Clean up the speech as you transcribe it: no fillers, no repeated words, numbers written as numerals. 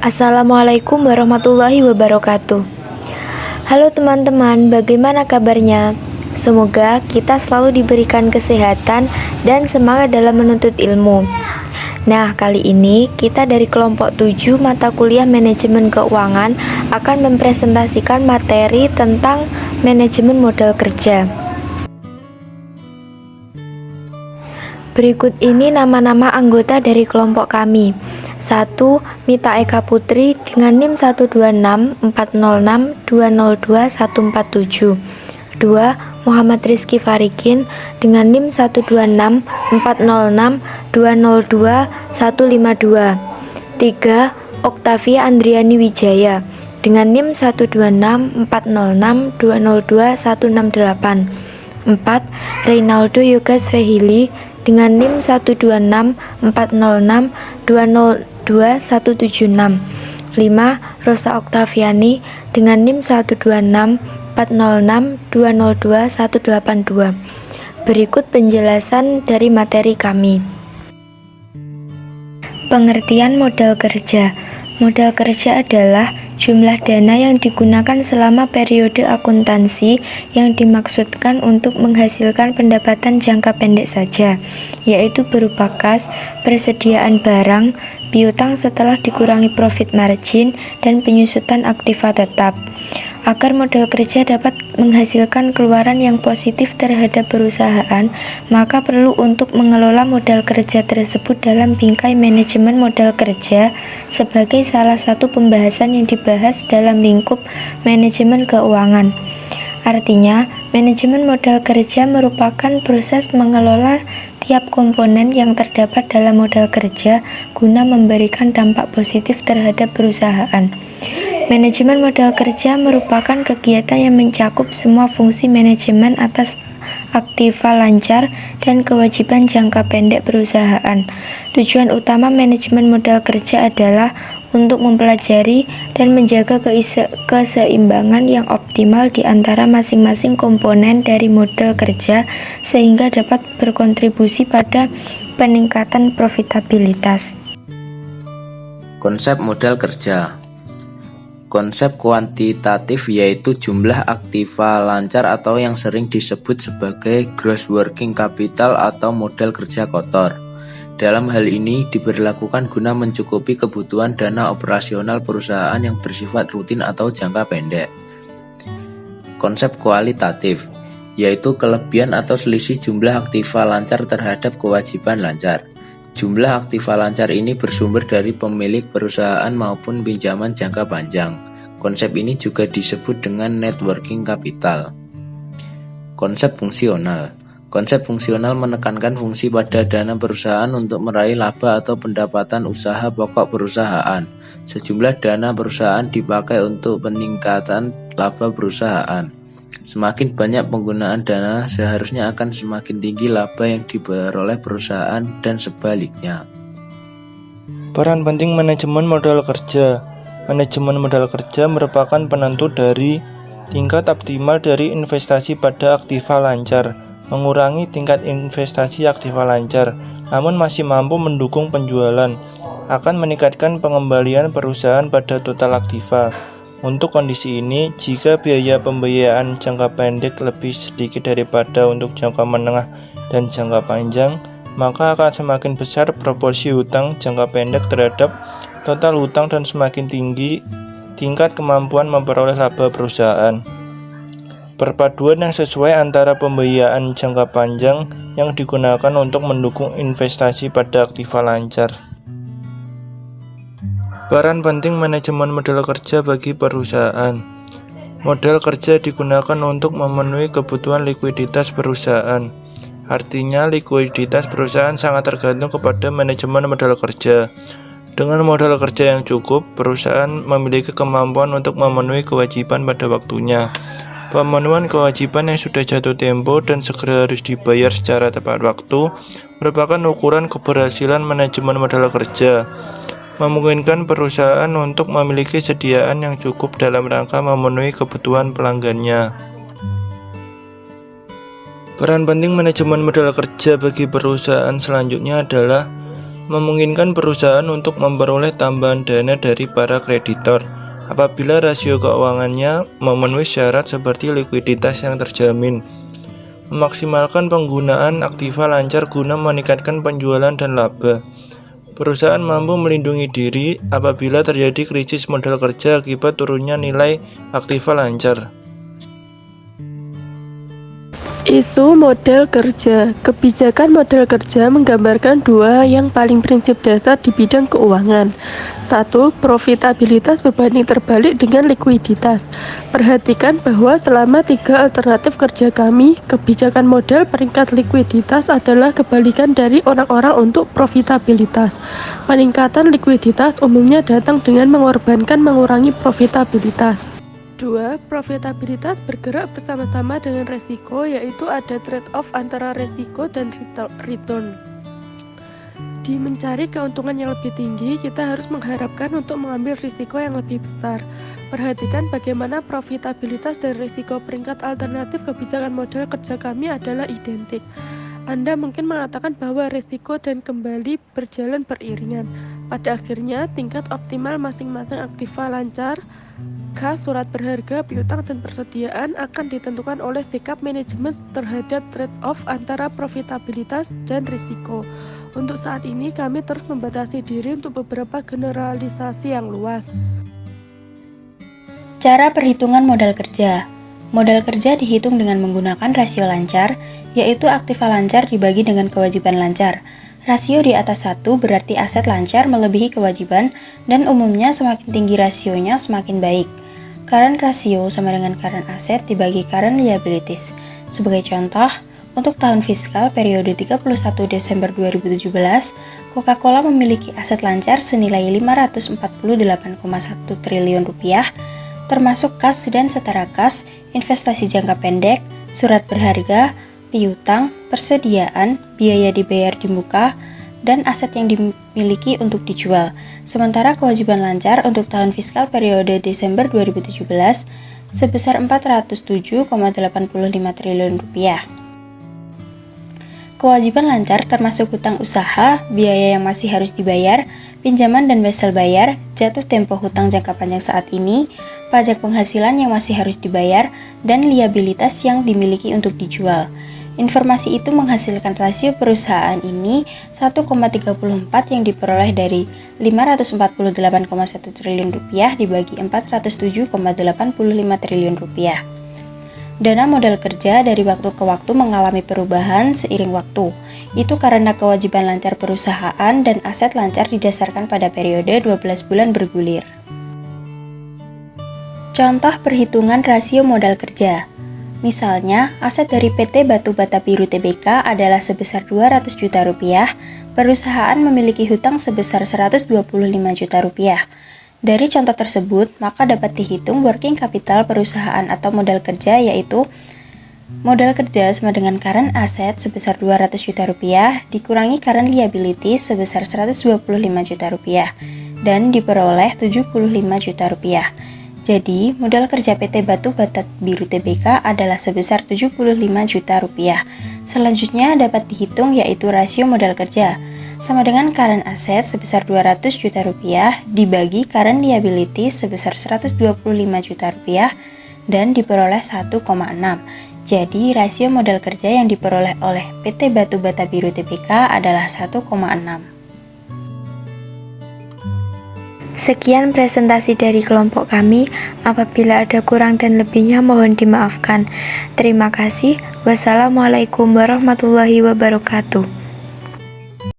Assalamualaikum warahmatullahi wabarakatuh. Halo teman-teman, bagaimana kabarnya? Semoga kita selalu diberikan kesehatan dan semangat dalam menuntut ilmu. Nah, kali ini kita dari kelompok 7 mata kuliah manajemen keuangan akan mempresentasikan materi tentang manajemen modal kerja. Berikut ini nama-nama anggota dari kelompok kami. 1. Mita Eka Putri dengan NIM 12640620247. 2. Muhammad Rizky Farikin dengan NIM 1264062025152. 3. Oktavia Andriani Wijaya dengan NIM 1264062026168. 4. Reynaldo Yogas Fehili dengan NIM 1264062025176. 5. Rosa Oktaviani dengan NIM 1264062028182. Berikut penjelasan dari materi kami. Pengertian modal kerja. Modal kerja adalah jumlah dana yang digunakan selama periode akuntansi yang dimaksudkan untuk menghasilkan pendapatan jangka pendek saja, yaitu berupa kas, persediaan barang, piutang setelah dikurangi profit margin, dan penyusutan aktiva tetap. Agar modal kerja dapat menghasilkan keluaran yang positif terhadap perusahaan, maka perlu untuk mengelola modal kerja tersebut dalam bingkai manajemen modal kerja sebagai salah satu pembahasan yang dibahas dalam lingkup manajemen keuangan. Artinya, manajemen modal kerja merupakan proses mengelola tiap komponen yang terdapat dalam modal kerja guna memberikan dampak positif terhadap perusahaan. Manajemen modal kerja merupakan kegiatan yang mencakup semua fungsi manajemen atas aktiva lancar dan kewajiban jangka pendek perusahaan. Tujuan utama manajemen modal kerja adalah untuk mempelajari dan menjaga keseimbangan yang optimal di antara masing-masing komponen dari modal kerja sehingga dapat berkontribusi pada peningkatan profitabilitas. Konsep modal kerja. Konsep kuantitatif yaitu jumlah aktiva lancar atau yang sering disebut sebagai gross working capital atau modal kerja kotor. Dalam hal ini diberlakukan guna mencukupi kebutuhan dana operasional perusahaan yang bersifat rutin atau jangka pendek. Konsep kualitatif yaitu kelebihan atau selisih jumlah aktiva lancar terhadap kewajiban lancar. Jumlah aktiva lancar ini bersumber dari pemilik perusahaan maupun pinjaman jangka panjang. Konsep ini juga disebut dengan net working capital. Konsep fungsional. Konsep fungsional menekankan fungsi pada dana perusahaan untuk meraih laba atau pendapatan usaha pokok perusahaan. Sejumlah dana perusahaan dipakai untuk peningkatan laba perusahaan. Semakin banyak penggunaan dana, seharusnya akan semakin tinggi laba yang diperoleh perusahaan dan sebaliknya. Peran penting manajemen modal kerja. Manajemen modal kerja merupakan penentu dari tingkat optimal dari investasi pada aktiva lancar, mengurangi tingkat investasi aktiva lancar, namun masih mampu mendukung penjualan, akan meningkatkan pengembalian perusahaan pada total aktiva. Untuk kondisi ini, jika biaya pembiayaan jangka pendek lebih sedikit daripada untuk jangka menengah dan jangka panjang, maka akan semakin besar proporsi hutang jangka pendek terhadap total hutang dan semakin tinggi tingkat kemampuan memperoleh laba perusahaan. Perpaduan yang sesuai antara pembiayaan jangka panjang yang digunakan untuk mendukung investasi pada aktiva lancar. Peran penting manajemen modal kerja bagi perusahaan. Modal kerja digunakan untuk memenuhi kebutuhan likuiditas perusahaan. Artinya, likuiditas perusahaan sangat tergantung kepada manajemen modal kerja. Dengan modal kerja yang cukup, perusahaan memiliki kemampuan untuk memenuhi kewajiban pada waktunya. Pemenuhan kewajiban yang sudah jatuh tempo dan segera harus dibayar secara tepat waktu merupakan ukuran keberhasilan manajemen modal kerja. Memungkinkan perusahaan untuk memiliki sediaan yang cukup dalam rangka memenuhi kebutuhan pelanggannya. Peran penting manajemen modal kerja bagi perusahaan selanjutnya adalah memungkinkan perusahaan untuk memperoleh tambahan dana dari para kreditor apabila rasio keuangannya memenuhi syarat seperti likuiditas yang terjamin. Memaksimalkan penggunaan aktiva lancar guna meningkatkan penjualan dan laba. Perusahaan mampu melindungi diri apabila terjadi krisis modal kerja akibat turunnya nilai aktiva lancar. Isu modal kerja. Kebijakan modal kerja menggambarkan dua yang paling prinsip dasar di bidang keuangan. 1. Profitabilitas berbanding terbalik dengan likuiditas. Perhatikan bahwa selama 3 alternatif kerja kami, kebijakan modal peringkat likuiditas adalah kebalikan dari orang-orang untuk profitabilitas. Peningkatan likuiditas umumnya datang dengan mengorbankan mengurangi profitabilitas. 2. Profitabilitas bergerak bersama-sama dengan resiko, yaitu ada trade-off antara resiko dan return. Di mencari keuntungan yang lebih tinggi, kita harus mengharapkan untuk mengambil risiko yang lebih besar. Perhatikan bagaimana profitabilitas dan risiko peringkat alternatif kebijakan modal kerja kami adalah identik. Anda mungkin mengatakan bahwa risiko dan kembali berjalan beriringan. Pada akhirnya, tingkat optimal masing-masing aktiva lancar, K, surat berharga, piutang, dan persediaan akan ditentukan oleh sikap manajemen terhadap trade-off antara profitabilitas dan risiko. Untuk saat ini, kami terus membatasi diri untuk beberapa generalisasi yang luas. Cara perhitungan modal kerja. Modal kerja dihitung dengan menggunakan rasio lancar, yaitu aktiva lancar dibagi dengan kewajiban lancar. Rasio di atas 1 berarti aset lancar melebihi kewajiban, dan umumnya semakin tinggi rasionya semakin baik. Current ratio sama dengan current asset dibagi current liabilities. Sebagai contoh, untuk tahun fiskal periode 31 Desember 2017, Coca-Cola memiliki aset lancar senilai 548,1 triliun rupiah, termasuk kas dan setara kas, investasi jangka pendek, surat berharga, piutang, persediaan, biaya dibayar di muka, dan aset yang dimiliki untuk dijual. Sementara kewajiban lancar untuk tahun fiskal periode Desember 2017 sebesar 407,85 triliun rupiah. Kewajiban lancar termasuk hutang usaha, biaya yang masih harus dibayar, pinjaman dan wesel bayar, jatuh tempo hutang jangka panjang saat ini, pajak penghasilan yang masih harus dibayar, dan liabilitas yang dimiliki untuk dijual. Informasi itu menghasilkan rasio perusahaan ini 1,34 yang diperoleh dari 548,1 triliun rupiah dibagi 407,85 triliun rupiah. Dana modal kerja dari waktu ke waktu mengalami perubahan seiring waktu. Itu karena kewajiban lancar perusahaan dan aset lancar didasarkan pada periode 12 bulan bergulir. Contoh perhitungan rasio modal kerja. Misalnya, aset dari PT Batu Bata Biru Tbk adalah sebesar 200 juta rupiah, perusahaan memiliki hutang sebesar 125 juta rupiah. Dari contoh tersebut, maka dapat dihitung working capital perusahaan atau modal kerja, yaitu modal kerja sama dengan current asset sebesar 200 juta rupiah dikurangi current liabilities sebesar 125 juta rupiah dan diperoleh 75 juta rupiah. Jadi, modal kerja PT Batu Bata Biru Tbk adalah sebesar 75 juta rupiah. Selanjutnya dapat dihitung yaitu rasio modal kerja, sama dengan current asset sebesar 200 juta rupiah dibagi current liabilities sebesar 125 juta rupiah dan diperoleh 1,6. Jadi, rasio modal kerja yang diperoleh oleh PT Batu Bata Biru Tbk adalah 1,6. Sekian presentasi dari kelompok kami. Apabila ada kurang dan lebihnya mohon dimaafkan. Terima kasih. Wassalamualaikum warahmatullahi wabarakatuh.